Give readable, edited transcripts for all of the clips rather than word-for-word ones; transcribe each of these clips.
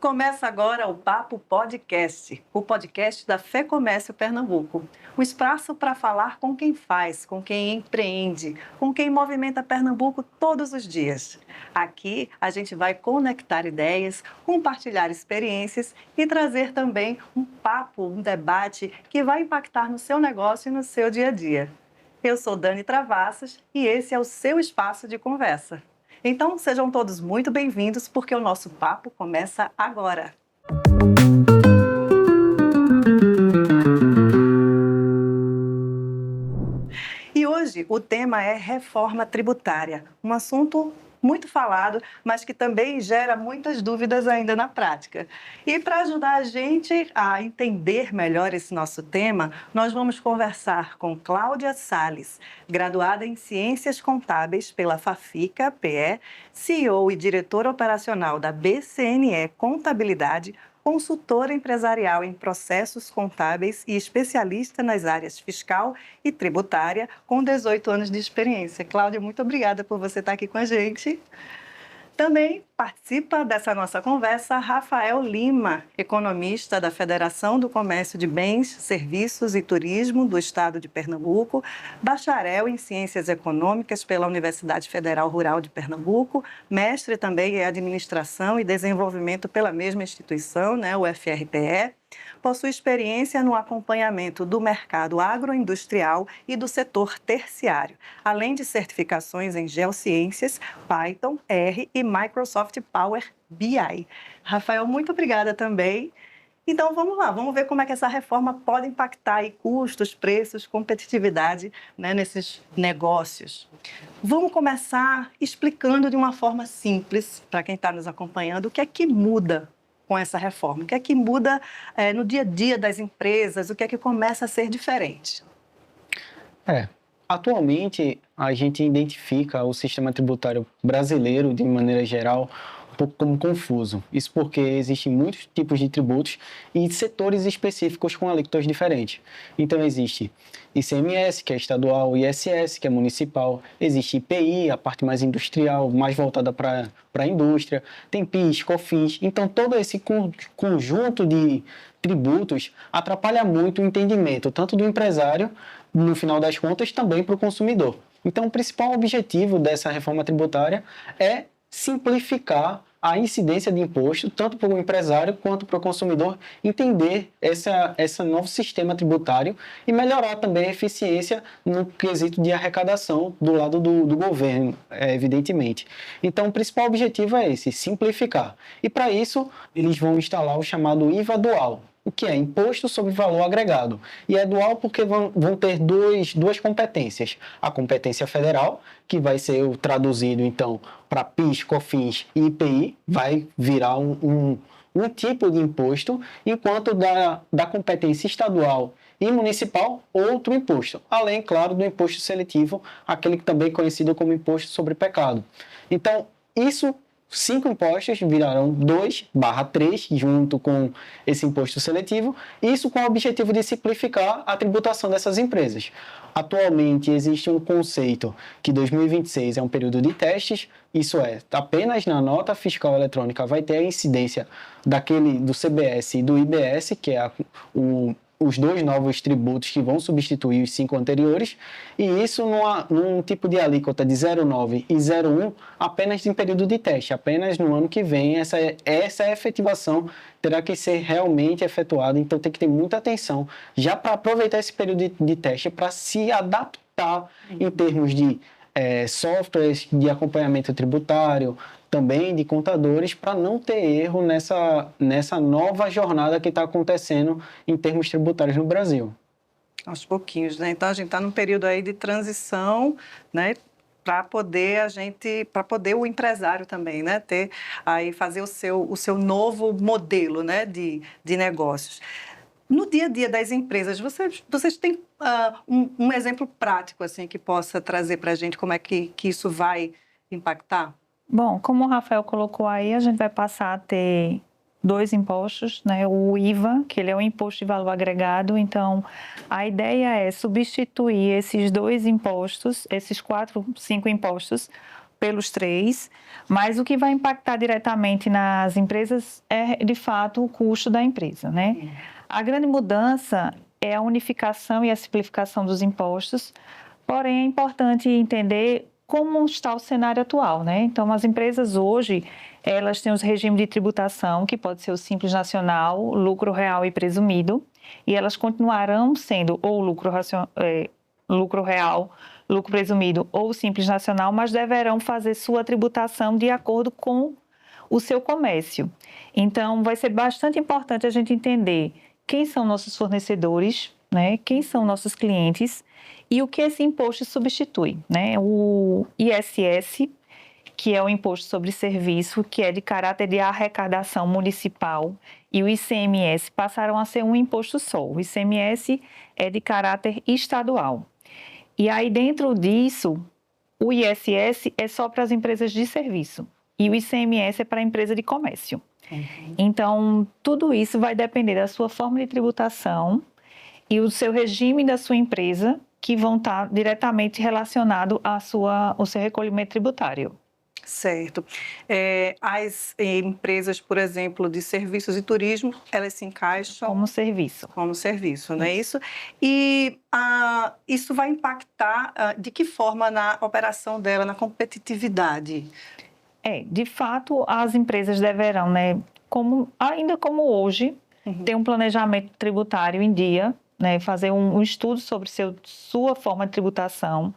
Começa agora o Papo Podcast, o podcast da FEComércio Pernambuco. Um espaço para falar com quem faz, com quem empreende, com quem movimenta Pernambuco todos os dias. Aqui a gente vai conectar ideias, compartilhar experiências e trazer também um papo, um debate que vai impactar no seu negócio e no seu dia a dia. Eu sou Dani Travassos e esse é o seu espaço de conversa. Então, sejam todos muito bem-vindos, porque o nosso papo começa agora. E hoje o tema é reforma tributária, um assunto muito falado, mas que também gera muitas dúvidas ainda na prática. E para ajudar a gente a entender melhor esse nosso tema, nós vamos conversar com Cláudia Salles, graduada em Ciências Contábeis pela FAFICA-PE, CEO e diretora operacional da BCNE Contabilidade, consultora empresarial em processos contábeis e especialista nas áreas fiscal e tributária, com 18 anos de experiência. Cláudia, muito obrigada por você estar aqui com a gente. Também participa dessa nossa conversa Rafael Lima, economista da Federação do Comércio de Bens, Serviços e Turismo do Estado de Pernambuco, bacharel em Ciências Econômicas pela Universidade Federal Rural de Pernambuco, mestre também em Administração e Desenvolvimento pela mesma instituição, o FRPE. Possui experiência no acompanhamento do mercado agroindustrial e do setor terciário, além de certificações em Geociências, Python, R e Microsoft Power BI. Rafael, muito obrigada também. Então, vamos lá, vamos ver como é que essa reforma pode impactar aí custos, preços, competitividade, nesses negócios. Vamos começar explicando de uma forma simples, para quem está nos acompanhando, o que é que muda com essa reforma? O que é que muda no dia a dia das empresas? O que é que começa a ser diferente? Atualmente, a gente identifica o sistema tributário brasileiro, de maneira geral, um pouco como confuso. Isso porque existem muitos tipos de tributos e setores específicos com alíquotas diferentes. Então, existe ICMS, que é estadual, ISS, que é municipal, existe IPI, a parte mais industrial, mais voltada para a indústria, tem PIS, COFINS. Então, todo esse conjunto de tributos atrapalha muito o entendimento, tanto do empresário, no final das contas, também para o consumidor. Então, o principal objetivo dessa reforma tributária é simplificar a incidência de imposto, tanto para o empresário quanto para o consumidor, entender esse novo sistema tributário e melhorar também a eficiência no quesito de arrecadação do lado do governo, evidentemente. Então, o principal objetivo é esse, simplificar. E para isso, eles vão instalar o chamado IVA dual, o que é Imposto sobre Valor Agregado. E é dual porque vão ter duas competências. A competência federal, que vai ser traduzido, então, para PIS, COFINS e IPI, vai virar um tipo de imposto, enquanto da competência estadual e municipal, outro imposto. Além, claro, do imposto seletivo, aquele que também é conhecido como imposto sobre pecado. Então, isso 5 impostos virarão 2/3 junto com esse imposto seletivo, isso com o objetivo de simplificar a tributação dessas empresas. Atualmente existe um conceito que 2026 é um período de testes, isso é, apenas na nota fiscal eletrônica vai ter a incidência do CBS e do IBS, que é os 2 novos tributos que vão substituir os 5 anteriores, e isso num tipo de alíquota de 0,9 e 0,1 apenas em período de teste, apenas no ano que vem essa efetivação terá que ser realmente efetuada, então tem que ter muita atenção já para aproveitar esse período de teste para se adaptar em termos de softwares de acompanhamento tributário, também de contadores, para não ter erro nessa nova jornada que está acontecendo em termos tributários no Brasil. Aos pouquinhos, Então, a gente está num período aí de transição, para poder o empresário também, fazer o seu novo modelo, de negócios. No dia a dia das empresas, vocês têm um exemplo prático assim que possa trazer para a gente como é que isso vai impactar? Bom, como o Rafael colocou aí, a gente vai passar a ter 2 impostos, O IVA, que ele é o Imposto de Valor Agregado. Então, a ideia é substituir esses 2 impostos, esses 4, 5 impostos, pelos três, mas o que vai impactar diretamente nas empresas é, de fato, o custo da empresa, né? A grande mudança é a unificação e a simplificação dos impostos, porém é importante entender como está o cenário atual, né? Então, as empresas hoje, elas têm os regimes de tributação, que pode ser o Simples Nacional, lucro real e presumido, e elas continuarão sendo ou lucro real, lucro presumido ou Simples Nacional, mas deverão fazer sua tributação de acordo com o seu comércio. Então, vai ser bastante importante a gente entender quem são nossos fornecedores, né? Quem são nossos clientes e o que esse imposto substitui, né? O ISS, que é o Imposto sobre Serviço, que é de caráter de arrecadação municipal, e o ICMS passaram a ser um imposto só. O ICMS é de caráter estadual. E aí, dentro disso, o ISS é só para as empresas de serviço e o ICMS é para a empresa de comércio. Então, tudo isso vai depender da sua forma de tributação e o seu regime da sua empresa, que vão estar diretamente relacionados ao seu recolhimento tributário. Certo. As empresas, por exemplo, de serviços e turismo, elas se encaixam Como serviço. Como serviço, não é isso? E isso vai impactar de que forma na operação dela, na competitividade? De fato, as empresas deverão, né, ainda como hoje, ter um planejamento tributário em dia, né, fazer um estudo sobre sua forma de tributação,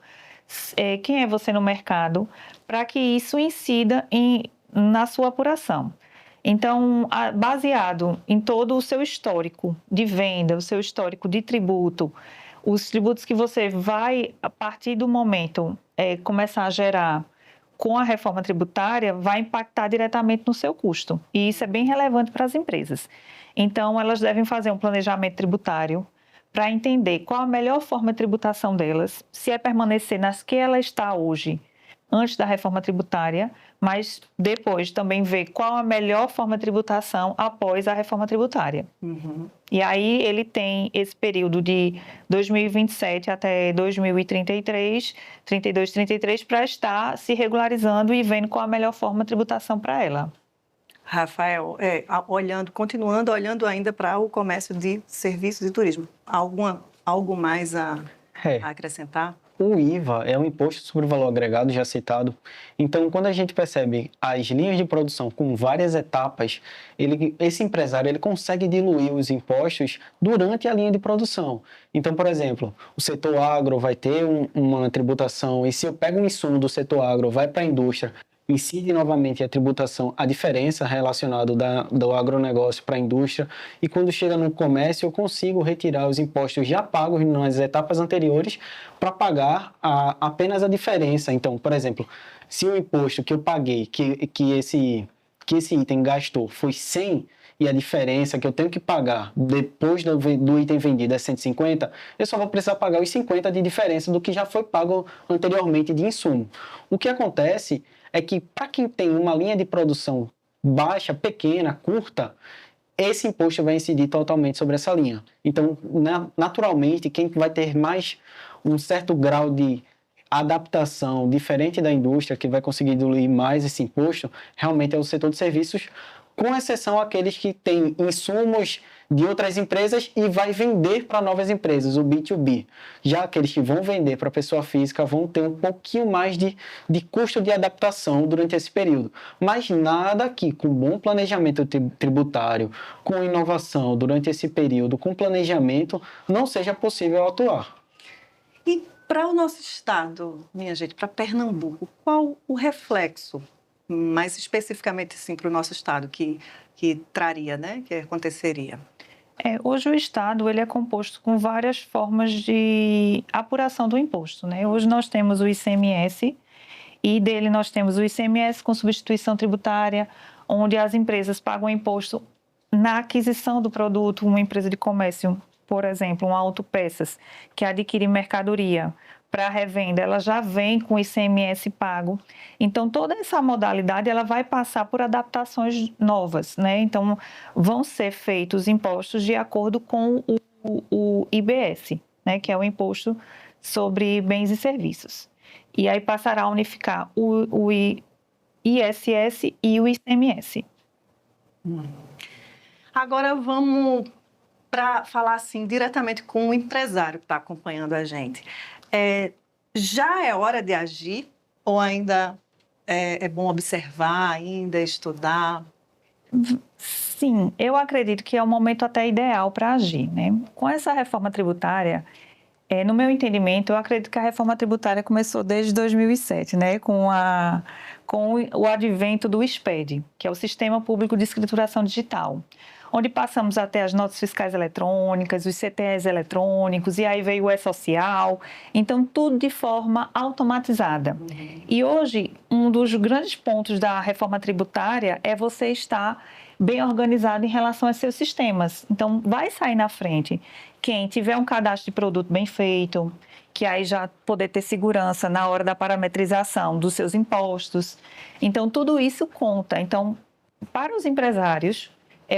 quem é você no mercado, para que isso incida na sua apuração. Então, baseado em todo o seu histórico de venda, o seu histórico de tributo, os tributos que você vai, a partir do momento, começar a gerar com a reforma tributária, vai impactar diretamente no seu custo. E isso é bem relevante para as empresas. Então, elas devem fazer um planejamento tributário para entender qual a melhor forma de tributação delas, se é permanecer nas que ela está hoje, antes da reforma tributária, mas depois também ver qual a melhor forma de tributação após a reforma tributária. E aí ele tem esse período de 2027 até 2033, 32, 33, para estar se regularizando e vendo qual a melhor forma de tributação para ela. Rafael, continuando olhando ainda para o comércio de serviços e turismo, algo mais a acrescentar? O IVA é um imposto sobre o valor agregado já citado. Então, quando a gente percebe as linhas de produção com várias etapas, esse empresário ele consegue diluir os impostos durante a linha de produção. Então, por exemplo, o setor agro vai ter uma tributação, e se eu pego um insumo do setor agro, vai para a indústria, incide novamente a tributação, a diferença relacionada do agronegócio para a indústria, e quando chega no comércio eu consigo retirar os impostos já pagos nas etapas anteriores para pagar apenas a diferença. Então, por exemplo, se o imposto que eu paguei, que esse item gastou foi 100, e a diferença que eu tenho que pagar depois do item vendido é 150, eu só vou precisar pagar os 50 de diferença do que já foi pago anteriormente de insumo. O que acontece é que para quem tem uma linha de produção baixa, pequena, curta, esse imposto vai incidir totalmente sobre essa linha. Então, naturalmente, quem vai ter mais um certo grau de adaptação diferente da indústria, que vai conseguir diluir mais esse imposto, realmente é o setor de serviços, com exceção àqueles que têm insumos de outras empresas e vai vender para novas empresas, o B2B. Já aqueles que vão vender para pessoa física vão ter um pouquinho mais de custo de adaptação durante esse período. Mas nada que, com bom planejamento tributário, com inovação durante esse período, com planejamento, não seja possível atuar. E para o nosso estado, minha gente, para Pernambuco, qual o reflexo, mais especificamente assim, para o nosso estado, que traria, né, que aconteceria? Hoje o Estado ele é composto com várias formas de apuração do imposto, né? Hoje nós temos o ICMS e dele nós temos o ICMS com substituição tributária, onde as empresas pagam imposto na aquisição do produto. Uma empresa de comércio, por exemplo, uma autopeças, que adquire mercadoria para revenda, ela já vem com o ICMS pago. Então, toda essa modalidade ela vai passar por adaptações novas, né? Então, vão ser feitos impostos de acordo com o IBS, né? Que é o Imposto sobre Bens e Serviços. E aí passará a unificar o ISS e o ICMS. Agora vamos para falar assim diretamente com o empresário que está acompanhando a gente. Já é hora de agir ou ainda é bom observar, ainda estudar? Sim, eu acredito que é o momento até ideal para agir, né? Com essa reforma tributária, no meu entendimento, eu acredito que a reforma tributária começou desde 2007, né? Com o advento do SPED, que é o Sistema Público de Escrituração Digital, onde passamos até as notas fiscais eletrônicas, os CTEs eletrônicos, e aí veio o E-Social, então tudo de forma automatizada. E hoje, um dos grandes pontos da reforma tributária é você estar bem organizado em relação a seus sistemas. Então, vai sair na frente quem tiver um cadastro de produto bem feito, que aí já poder ter segurança na hora da parametrização dos seus impostos. Então, tudo isso conta. Então, para os empresários,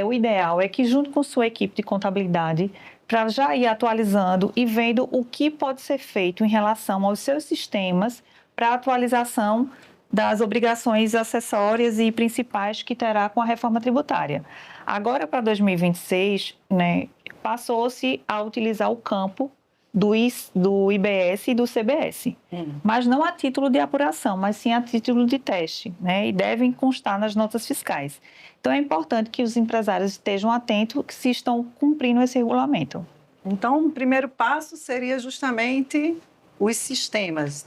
o ideal é que, junto com sua equipe de contabilidade, para já ir atualizando e vendo o que pode ser feito em relação aos seus sistemas para a atualização das obrigações acessórias e principais que terá com a reforma tributária. Agora, para 2026, né, passou-se a utilizar o campo do IBS e do CBS, mas não a título de apuração, mas sim a título de teste, né, e devem constar nas notas fiscais. Então, é importante que os empresários estejam atentos que se estão cumprindo esse regulamento. Então, o primeiro passo seria justamente os sistemas.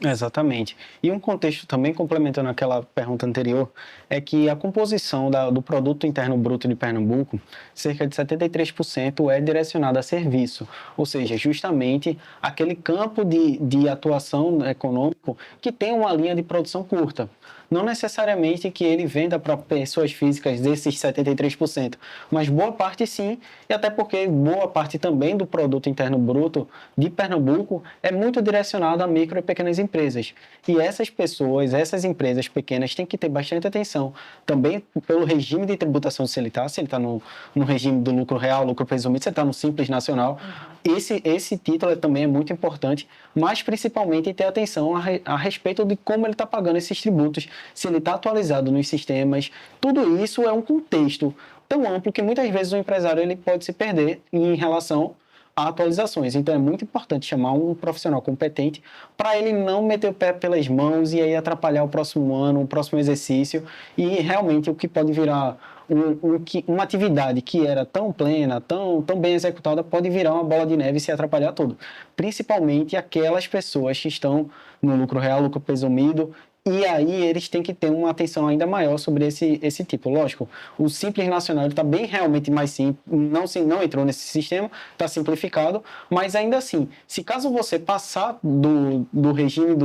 Exatamente. E um contexto também, complementando aquela pergunta anterior, é que a composição do Produto Interno Bruto de Pernambuco, cerca de 73% é direcionada a serviço, ou seja, justamente aquele campo de atuação econômico que tem uma linha de produção curta. Não necessariamente que ele venda para pessoas físicas desses 73%, mas boa parte sim, e até porque boa parte também do Produto Interno Bruto de Pernambuco é muito direcionado a micro e pequenas empresas. E essas pessoas, essas empresas pequenas têm que ter bastante atenção também pelo regime de tributação se ele está no regime do lucro real, lucro presumido, se ele está no Simples Nacional. Esse título também é muito importante, mas principalmente ter atenção a respeito de como ele está pagando esses tributos, se ele está atualizado nos sistemas. Tudo isso é um contexto tão amplo que muitas vezes o empresário ele pode se perder em relação a atualizações. Então é muito importante chamar um profissional competente para ele não meter o pé pelas mãos e aí atrapalhar o próximo ano, o próximo exercício, e realmente o que pode virar uma atividade que era tão plena, tão bem executada, pode virar uma bola de neve e se atrapalhar tudo. Principalmente aquelas pessoas que estão no lucro real, lucro presumido, e aí eles têm que ter uma atenção ainda maior sobre esse tipo. Lógico, o Simples Nacional está bem realmente mais simples, não entrou nesse sistema, está simplificado, mas ainda assim, se caso você passar do regime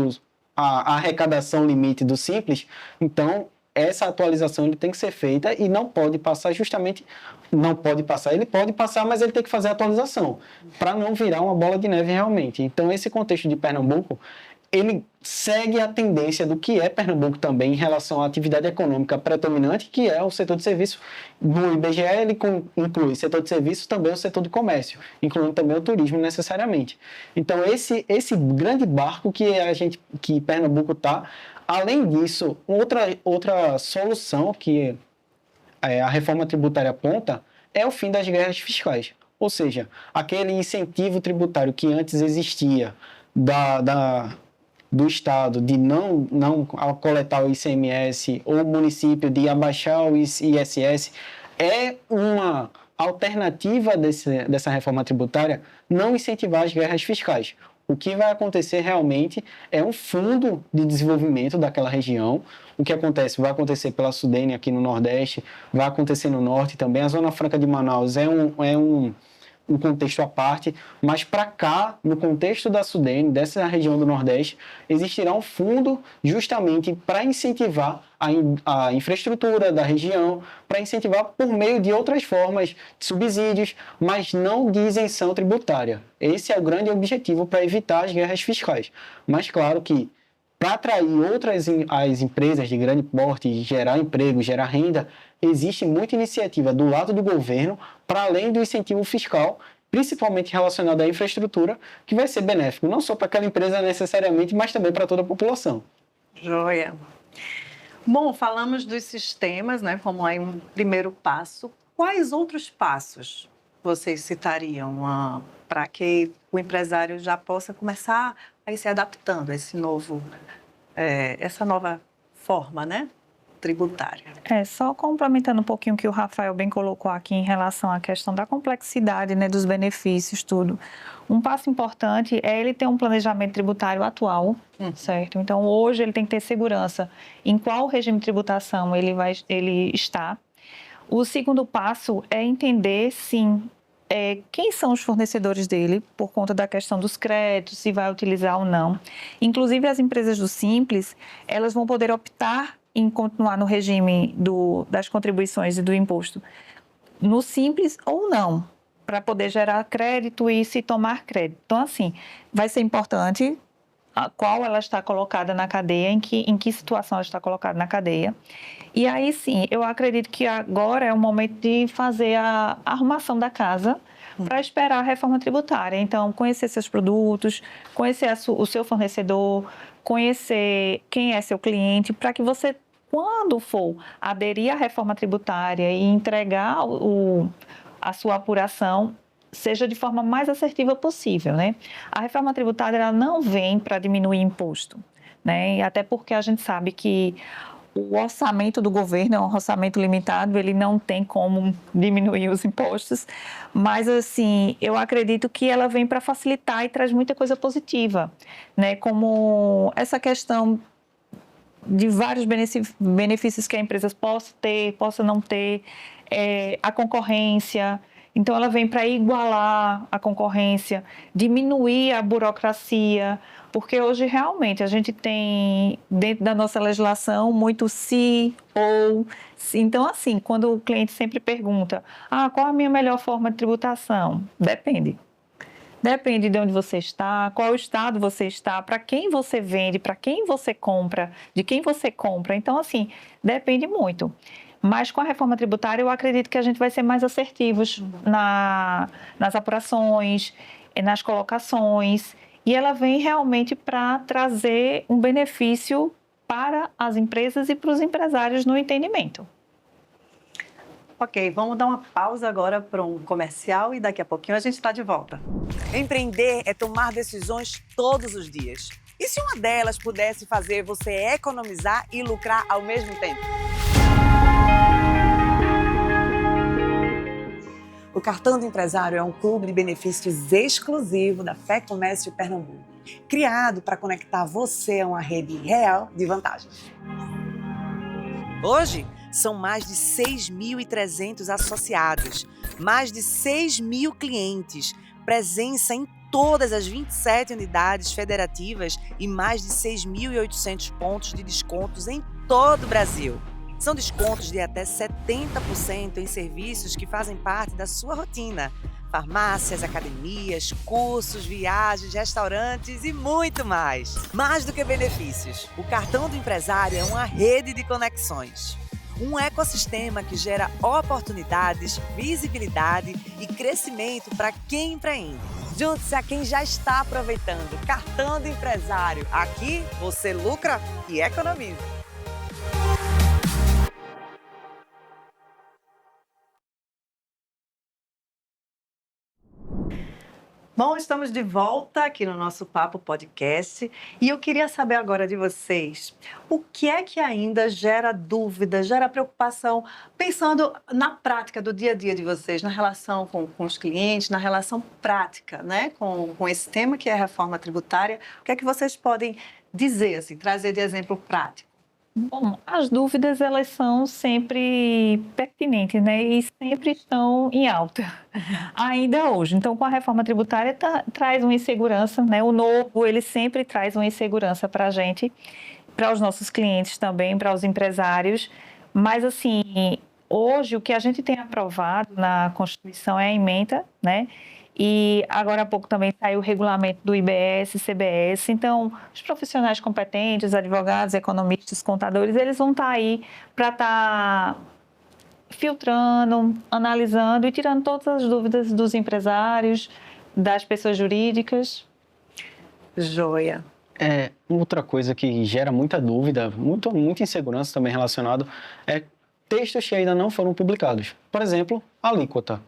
a arrecadação limite do Simples, então essa atualização ele tem que ser feita e não pode passar ele pode passar, mas ele tem que fazer a atualização, para não virar uma bola de neve realmente. Então esse contexto de Pernambuco, ele segue a tendência do que é Pernambuco também em relação à atividade econômica predominante, que é o setor de serviço. No IBGE, ele inclui setor de serviço, também o setor de comércio, incluindo também o turismo necessariamente. Então, esse grande barco que Pernambuco está. Além disso, outra solução que a reforma tributária aponta é o fim das guerras fiscais. Ou seja, aquele incentivo tributário que antes existia do Estado de não coletar o ICMS ou o município de abaixar o ISS, é uma alternativa dessa reforma tributária não incentivar as guerras fiscais. O que vai acontecer realmente é um fundo de desenvolvimento daquela região. O que acontece? Vai acontecer pela Sudene aqui no Nordeste, vai acontecer no Norte também. A Zona Franca de Manaus é um contexto à parte, mas para cá, no contexto da Sudene, dessa região do Nordeste, existirá um fundo justamente para incentivar a infraestrutura da região, para incentivar por meio de outras formas de subsídios, mas não de isenção tributária. Esse é o grande objetivo para evitar as guerras fiscais. Mas claro que para atrair as empresas de grande porte, gerar emprego, gerar renda, existe muita iniciativa do lado do governo, para além do incentivo fiscal, principalmente relacionado à infraestrutura, que vai ser benéfico, não só para aquela empresa necessariamente, mas também para toda a população. Joia. Bom, falamos dos sistemas, né, como aí um primeiro passo. Quais outros passos vocês citariam para que o empresário já possa começar a ir se adaptando a essa nova forma, né, tributária? Só complementando um pouquinho o que o Rafael bem colocou aqui em relação à questão da complexidade, né, dos benefícios, tudo. Um passo importante é ele ter um planejamento tributário atual, certo? Então, hoje ele tem que ter segurança em qual regime de tributação ele está. O segundo passo é entender, sim, quem são os fornecedores dele, por conta da questão dos créditos, se vai utilizar ou não. Inclusive, as empresas do Simples, elas vão poder optar em continuar no regime das contribuições e do imposto no Simples ou não, para poder gerar crédito e se tomar crédito. Então, assim, vai ser importante qual ela está colocada na cadeia, em que situação ela está colocada na cadeia. E aí, sim, eu acredito que agora é o momento de fazer a arrumação da casa para esperar a reforma tributária. Então, conhecer seus produtos, conhecer o seu fornecedor, conhecer quem é seu cliente, para que você, quando for aderir à reforma tributária e entregar a sua apuração, seja de forma mais assertiva possível, né? A reforma tributária ela não vem para diminuir imposto, né? E até porque a gente sabe que o orçamento do governo é um orçamento limitado, ele não tem como diminuir os impostos, mas assim, eu acredito que ela vem para facilitar e traz muita coisa positiva, né? Como essa questão de vários benefícios que a empresa possa ter, possa não ter, a concorrência. Então, ela vem para igualar a concorrência, diminuir a burocracia, porque hoje, realmente, a gente tem, dentro da nossa legislação, muito se ou... Então, assim, quando o cliente sempre pergunta, qual a minha melhor forma de tributação? Depende. Depende de onde você está, qual estado você está, para quem você vende, para quem você compra, de quem você compra. Então, assim, depende muito. Mas com a reforma tributária, eu acredito que a gente vai ser mais assertivos nas apurações, nas colocações, e ela vem realmente para trazer um benefício para as empresas e para os empresários no entendimento. Ok, vamos dar uma pausa agora para um comercial e daqui a pouquinho a gente está de volta. Empreender é tomar decisões todos os dias. E se uma delas pudesse fazer você economizar e lucrar ao mesmo tempo? O Cartão do Empresário é um clube de benefícios exclusivo da Fé Comércio de Pernambuco, criado para conectar você a uma rede real de vantagens. Hoje, são mais de 6.300 associados, mais de 6.000 clientes, presença em todas as 27 unidades federativas e mais de 6.800 pontos de descontos em todo o Brasil. São descontos de até 70% em serviços que fazem parte da sua rotina. Farmácias, academias, cursos, viagens, restaurantes e muito mais. Mais do que benefícios, o Cartão do Empresário é uma rede de conexões. Um ecossistema que gera oportunidades, visibilidade e crescimento para quem empreende. Junte-se a quem já está aproveitando. Cartão do Empresário. Aqui você lucra e economiza. Bom, estamos de volta aqui no nosso Papo Podcast e eu queria saber agora de vocês o que é que ainda gera dúvida, gera preocupação, pensando na prática do dia a dia de vocês, na relação com os clientes, na relação prática, né, com esse tema que é a reforma tributária. O que é que vocês podem dizer, assim, trazer de exemplo prático? Bom, as dúvidas, elas são sempre pertinentes, né? E sempre estão em alta, ainda hoje. Então, com a reforma tributária, traz uma insegurança, né? O novo, ele sempre traz uma insegurança para a gente, para os nossos clientes também, para os empresários. Mas, assim, hoje, o que a gente tem aprovado na Constituição é a ementa, né? E agora há pouco também saiu o regulamento do IBS, CBS. Então, os profissionais competentes, advogados, economistas, contadores, eles vão estar aí para estar filtrando, analisando e tirando todas as dúvidas dos empresários, das pessoas jurídicas. Joia. Outra coisa que gera muita dúvida, muita insegurança também relacionado, é textos que ainda não foram publicados. Por exemplo, a alíquota.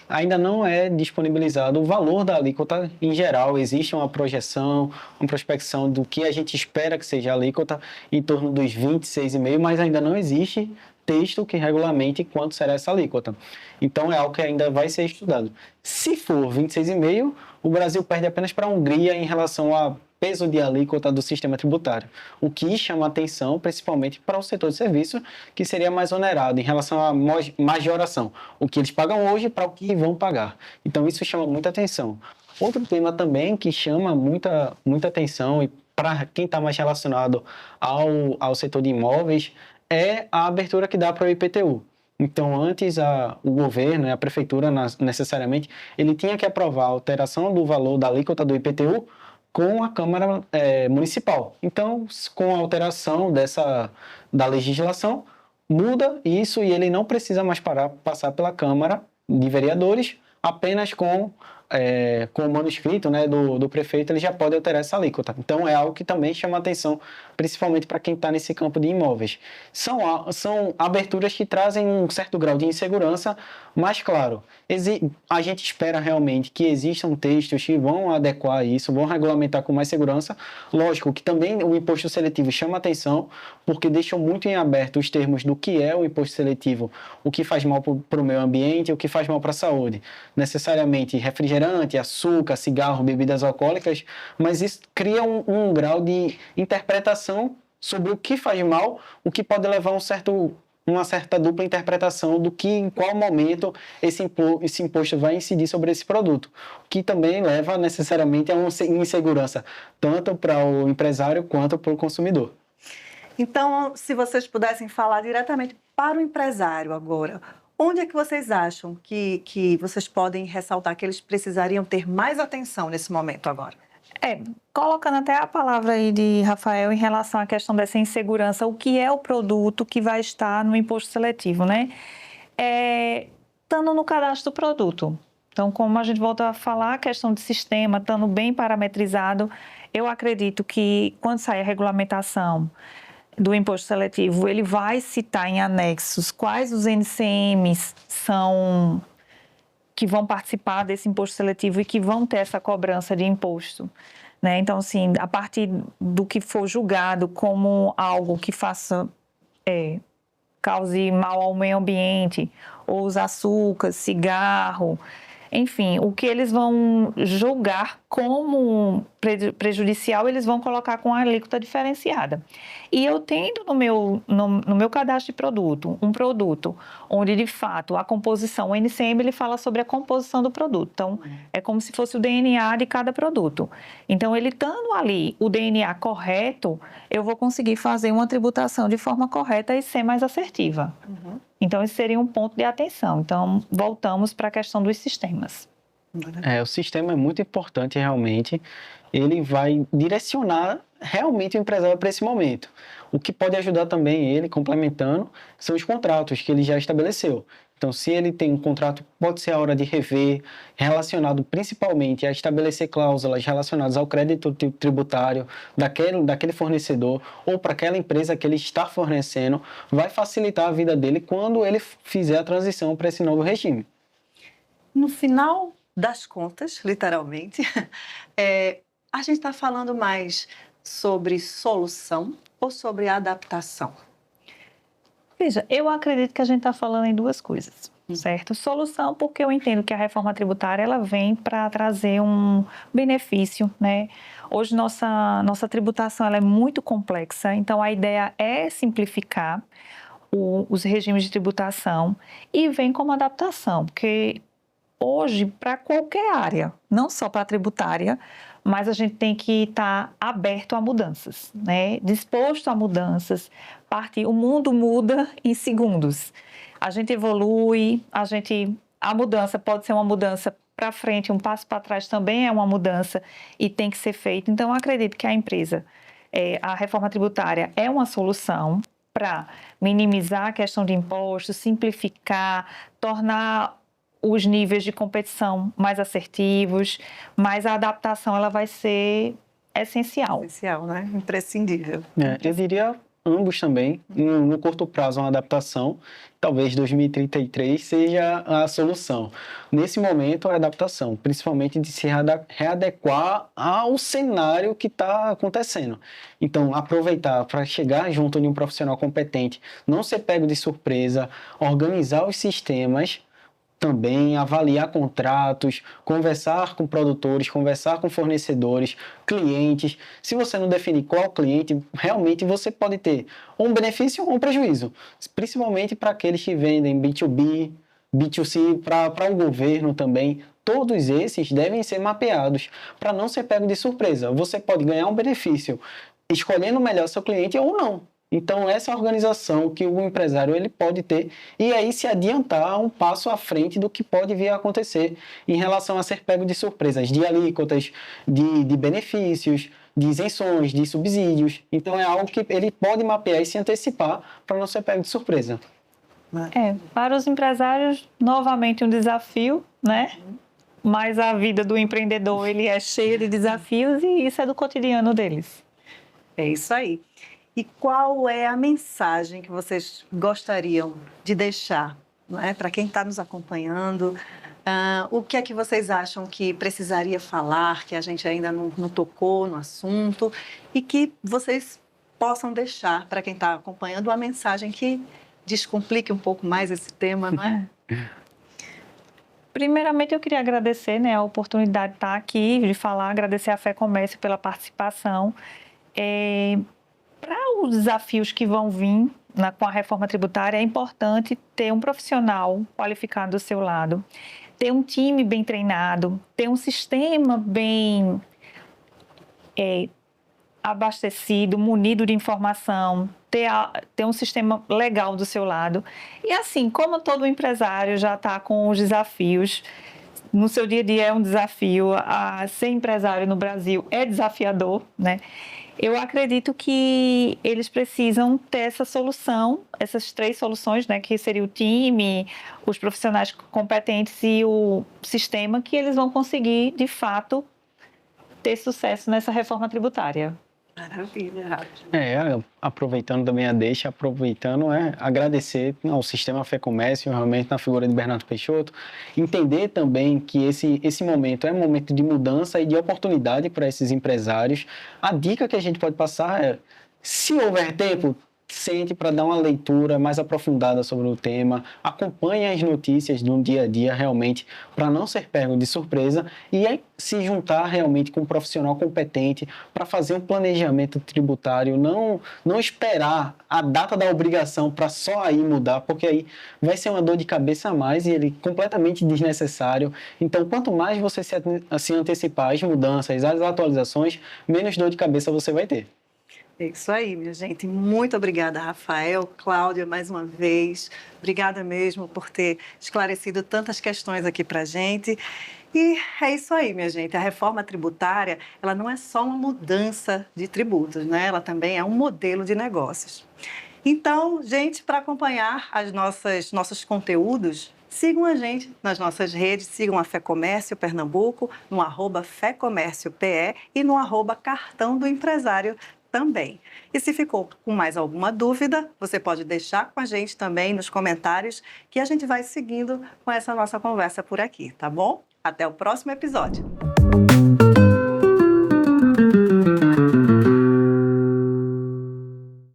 Ainda não é disponibilizado o valor da alíquota em geral. Existe uma projeção, uma prospecção do que a gente espera que seja a alíquota em torno dos 26,5%, mas ainda não existe texto que regulamente quanto será essa alíquota. Então, é algo que ainda vai ser estudado. Se for 26,5%, o Brasil perde apenas para a Hungria em relação ao peso de alíquota do sistema tributário, o que chama atenção principalmente para o setor de serviço, que seria mais onerado em relação à majoração, o que eles pagam hoje para o que vão pagar. Então, isso chama muita atenção. Outro tema também que chama muita atenção e para quem está mais relacionado ao setor de imóveis é a abertura que dá para o IPTU. Então, antes o governo, a prefeitura necessariamente, ele tinha que aprovar a alteração do valor da alíquota do IPTU com a Câmara Municipal. Então, com a alteração da legislação, muda isso e ele não precisa mais passar pela Câmara de Vereadores, apenas com o manuscrito, né, do prefeito, ele já pode alterar essa alíquota. Então, é algo que também chama atenção, principalmente para quem está nesse campo de imóveis. São aberturas que trazem um certo grau de insegurança, mas, claro, a gente espera realmente que existam textos que vão adequar isso, vão regulamentar com mais segurança. Lógico que também o imposto seletivo chama atenção, porque deixam muito em aberto os termos do que é o imposto seletivo, o que faz mal para o meio ambiente, o que faz mal para a saúde. Necessariamente refrigerante, açúcar, cigarro, bebidas alcoólicas, mas isso cria um grau de interpretação sobre o que faz mal, o que pode levar uma certa dupla interpretação do que, em qual momento esse imposto vai incidir sobre esse produto, o que também leva necessariamente a uma insegurança, tanto para o empresário quanto para o consumidor. Então, se vocês pudessem falar diretamente para o empresário agora, onde é que vocês acham que vocês podem ressaltar que eles precisariam ter mais atenção nesse momento agora? Colocando até a palavra aí de Rafael em relação à questão dessa insegurança, o que é o produto que vai estar no imposto seletivo, né? Estando no cadastro do produto. Então, como a gente volta a falar, a questão de sistema, estando bem parametrizado, eu acredito que quando sair a regulamentação do imposto seletivo, ele vai citar em anexos quais os NCMs são que vão participar desse imposto seletivo e que vão ter essa cobrança de imposto, né? Então, assim, a partir do que for julgado como algo que cause mal ao meio ambiente, ou os açúcares, cigarro, enfim, o que eles vão julgar como prejudicial, eles vão colocar com a alíquota diferenciada. E eu tendo no meu cadastro de produto, um produto onde, de fato, a composição, o NCM, ele fala sobre a composição do produto. Então, é como se fosse o DNA de cada produto. Então, ele estando ali, o DNA correto, eu vou conseguir fazer uma tributação de forma correta e ser mais assertiva. Uhum. Então, esse seria um ponto de atenção. Então, voltamos para a questão dos sistemas. O sistema é muito importante, realmente. Ele vai direcionar realmente o empresário para esse momento. O que pode ajudar também ele, complementando, são os contratos que ele já estabeleceu. Então, se ele tem um contrato, pode ser a hora de rever, relacionado principalmente a estabelecer cláusulas relacionadas ao crédito tributário daquele fornecedor ou para aquela empresa que ele está fornecendo, vai facilitar a vida dele quando ele fizer a transição para esse novo regime. No final das contas, literalmente, a gente está falando mais sobre solução ou sobre adaptação? Veja, eu acredito que a gente está falando em duas coisas, certo? Solução, porque eu entendo que a reforma tributária ela vem para trazer um benefício, né? Hoje nossa tributação ela é muito complexa, então a ideia é simplificar os regimes de tributação e vem como adaptação, porque hoje, para qualquer área, não só para a tributária, mas a gente tem que estar aberto a mudanças, né? Disposto a mudanças. O mundo muda em segundos. A gente evolui, a mudança pode ser uma mudança para frente, um passo para trás também é uma mudança e tem que ser feito. Então, eu acredito que a reforma tributária é uma solução, para minimizar a questão de impostos, simplificar, tornar os níveis de competição mais assertivos, mas a adaptação ela vai ser essencial. Essencial, né? Imprescindível. Eu diria ambos também. No curto prazo, uma adaptação. Talvez 2033 seja a solução. Nesse momento, a adaptação, principalmente de se readequar ao cenário que está acontecendo. Então, aproveitar para chegar junto de um profissional competente, não ser pego de surpresa, organizar os sistemas, também avaliar contratos, conversar com produtores, conversar com fornecedores, clientes. Se você não definir qual cliente, realmente você pode ter um benefício ou um prejuízo, principalmente para aqueles que vendem B2B, B2C, para o governo também. Todos esses devem ser mapeados para não ser pego de surpresa. Você pode ganhar um benefício escolhendo melhor seu cliente ou não. Então, essa organização que o empresário ele pode ter e aí se adiantar um passo à frente do que pode vir a acontecer em relação a ser pego de surpresas, de alíquotas, de benefícios, de isenções, de subsídios. Então, é algo que ele pode mapear e se antecipar para não ser pego de surpresa. Para os empresários, novamente um desafio, né? Mas a vida do empreendedor ele é cheia de desafios e isso é do cotidiano deles. É isso aí. E qual é a mensagem que vocês gostariam de deixar, não é, para quem está nos acompanhando? O que é que vocês acham que precisaria falar, que a gente ainda não tocou no assunto e que vocês possam deixar para quem está acompanhando uma mensagem que descomplique um pouco mais esse tema, não é? Primeiramente, eu queria agradecer, né, a oportunidade de estar aqui, de falar, agradecer a Fé Comércio pela participação. Para os desafios que vão vir com a reforma tributária, é importante ter um profissional qualificado do seu lado, ter um time bem treinado, ter um sistema bem abastecido, munido de informação, ter um sistema legal do seu lado. E assim, como todo empresário já está com os desafios, no seu dia a dia é um desafio, ser empresário no Brasil é desafiador, né? Eu acredito que eles precisam ter essa solução, essas 3 soluções, né, que seria o time, os profissionais competentes e o sistema, que eles vão conseguir, de fato, ter sucesso nessa reforma tributária. Maravilha. Aproveitando também a deixa, agradecer ao Sistema Fé Comércio, realmente na figura de Bernardo Peixoto, entender também que esse momento é um momento de mudança e de oportunidade para esses empresários. A dica que a gente pode passar é, se houver tempo, sente para dar uma leitura mais aprofundada sobre o tema, acompanhe as notícias do dia a dia realmente para não ser pego de surpresa e aí se juntar realmente com um profissional competente para fazer um planejamento tributário, não esperar a data da obrigação para só aí mudar, porque aí vai ser uma dor de cabeça a mais e ele completamente desnecessário. Então, quanto mais você se antecipar às mudanças, às atualizações, menos dor de cabeça você vai ter. É isso aí, minha gente. Muito obrigada, Rafael, Cláudia, mais uma vez. Obrigada mesmo por ter esclarecido tantas questões aqui para a gente. E é isso aí, minha gente. A reforma tributária, ela não é só uma mudança de tributos, né? Ela também é um modelo de negócios. Então, gente, para acompanhar nossos conteúdos, sigam a gente nas nossas redes, sigam a Fé Comércio Pernambuco, no @FéComércioPE e no @Cartão do Empresário também. E se ficou com mais alguma dúvida, você pode deixar com a gente também nos comentários, que a gente vai seguindo com essa nossa conversa por aqui, tá bom? Até o próximo episódio.